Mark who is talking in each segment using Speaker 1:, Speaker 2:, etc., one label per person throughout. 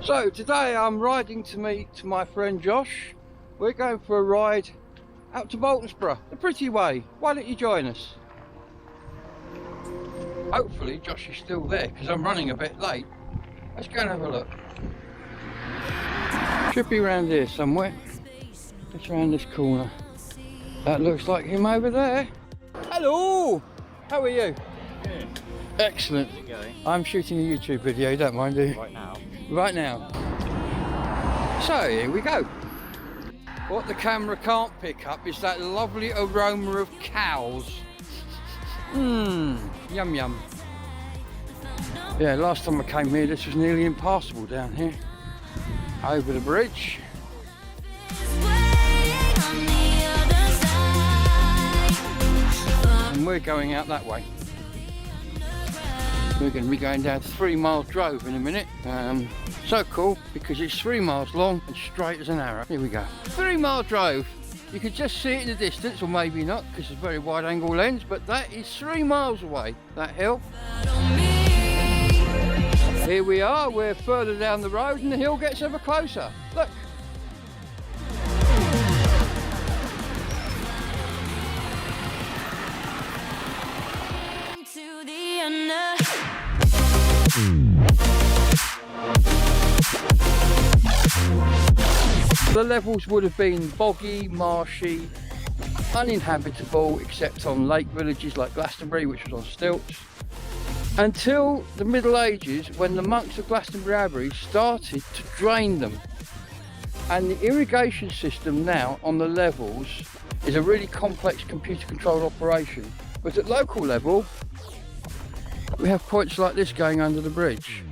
Speaker 1: So today I'm riding to meet my friend Josh. We're going for a ride out to Baltonsborough, the pretty way. Why don't you join us? Hopefully Josh is still there because I'm running a bit late. Let's go and have a look. Should be around here somewhere. Just around this corner. That looks like him over there. Hello! How are you?
Speaker 2: Good.
Speaker 1: Excellent.
Speaker 2: How's it going?
Speaker 1: I'm shooting a YouTube video, you don't mind, do you?
Speaker 2: Right now.
Speaker 1: Right now. So here we go. What the camera can't pick up is that lovely aroma of cows. Mmm, yum yum. Yeah, last time I came here this was nearly impassable down here. Over the bridge. And we're going out that way. We're going to be going down 3 Mile Drove in a minute. So cool because it's 3 miles long and straight as an arrow. Here we go. 3 Mile Drove. You can just see it in the distance, or maybe not because it's a very wide angle lens, but that is 3 miles away, that hill. Here we are, we're further down the road and the hill gets ever closer. Look. The levels would have been boggy, marshy, uninhabitable except on lake villages like Glastonbury, which was on stilts, until the Middle Ages when the monks of Glastonbury Abbey started to drain them. And the irrigation system now on the levels is a really complex computer controlled operation. But at local level, we have points like this going under the bridge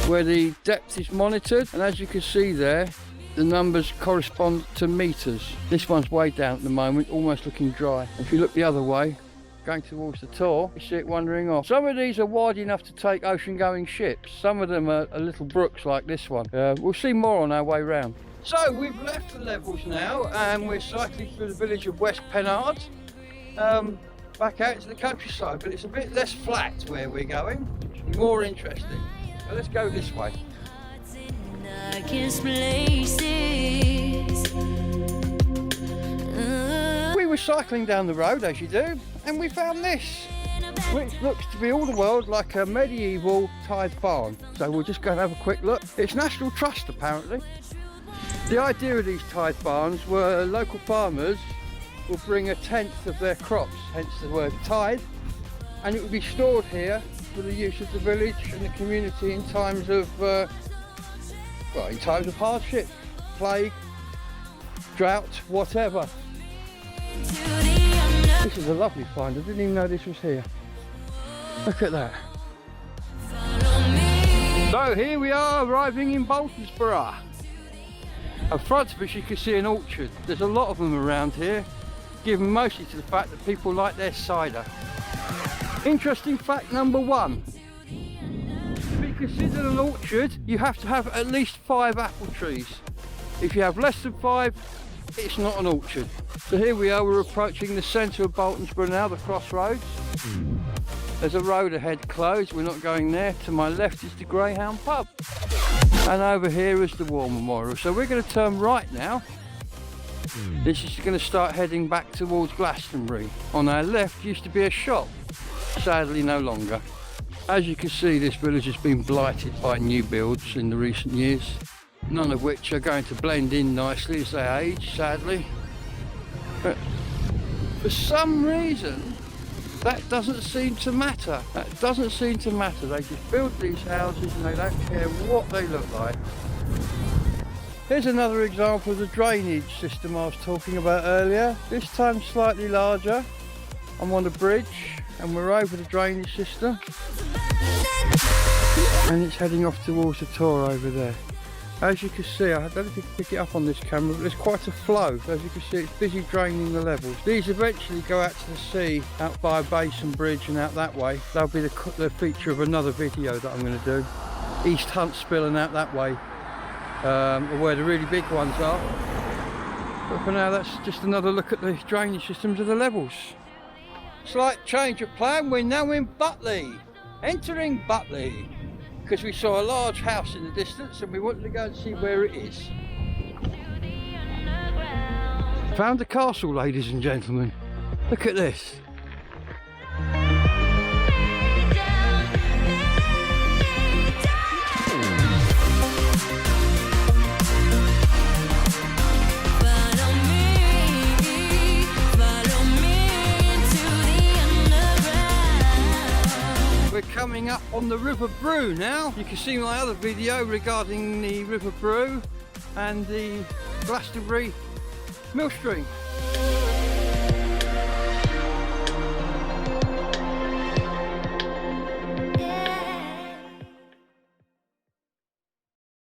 Speaker 1: where the depth is monitored, and as you can see there, the numbers correspond to meters. This one's way down at the moment, almost looking dry. If you look the other way, going towards the Tor, you see it wandering off. Some of these are wide enough to take ocean-going ships. Some of them are little brooks like this one. We'll see more on our way round. So we've left the levels now and we're cycling through the village of West Pennard, back out into the countryside, but it's a bit less flat where we're going. It's more interesting. So let's go this way. We were cycling down the road as you do, and we found this, which looks to be all the world like a medieval tithe barn. So we'll just go and have a quick look. It's National Trust apparently. The idea of these tithe barns were local farmers will bring 1/10 of their crops, hence the word tithe, and it would be stored here for the use of the village and the community in times of in times of hardship, plague, drought, whatever. This is a lovely find. I didn't even know this was here. Look at that. So here we are arriving in Baltonsborough. In front of us you can see an orchard. There's a lot of them around here, given mostly to the fact that people like their cider. Interesting fact number 1. To be considered an orchard, you have to have at least 5 apple trees. If you have less than 5, it's not an orchard. So here we are, we're approaching the centre of Baltonsborough now, the crossroads. There's a road ahead closed, we're not going there. To my left is the Greyhound pub. And over here is the War Memorial. So we're going to turn right now. This is going to start heading back towards Glastonbury. On our left used to be a shop, sadly no longer. As you can see, this village has been blighted by new builds in the recent years, none of which are going to blend in nicely as they age, sadly. But for some reason, that doesn't seem to matter. That doesn't seem to matter. They just build these houses and they don't care what they look like. Here's another example of the drainage system I was talking about earlier. This time slightly larger. I'm on a bridge and we're over the drainage system. And it's heading off towards the Tor over there. As you can see, I don't know if you can pick it up on this camera, but there's quite a flow. As you can see, it's busy draining the levels. These eventually go out to the sea, out by a basin bridge and out that way. That'll be the feature of another video that I'm going to do. East Huntsville and out that way, where the really big ones are. But for now, that's just another look at the drainage systems of the levels. Slight change of plan, we're now in Butley. Entering Butley. because we saw a large house in the distance and we wanted to go and see where it is. Found the castle, ladies and gentlemen. Look at this. We're coming up on the River Brue now. You can see my other video regarding the River Brue and the Glastonbury Millstream.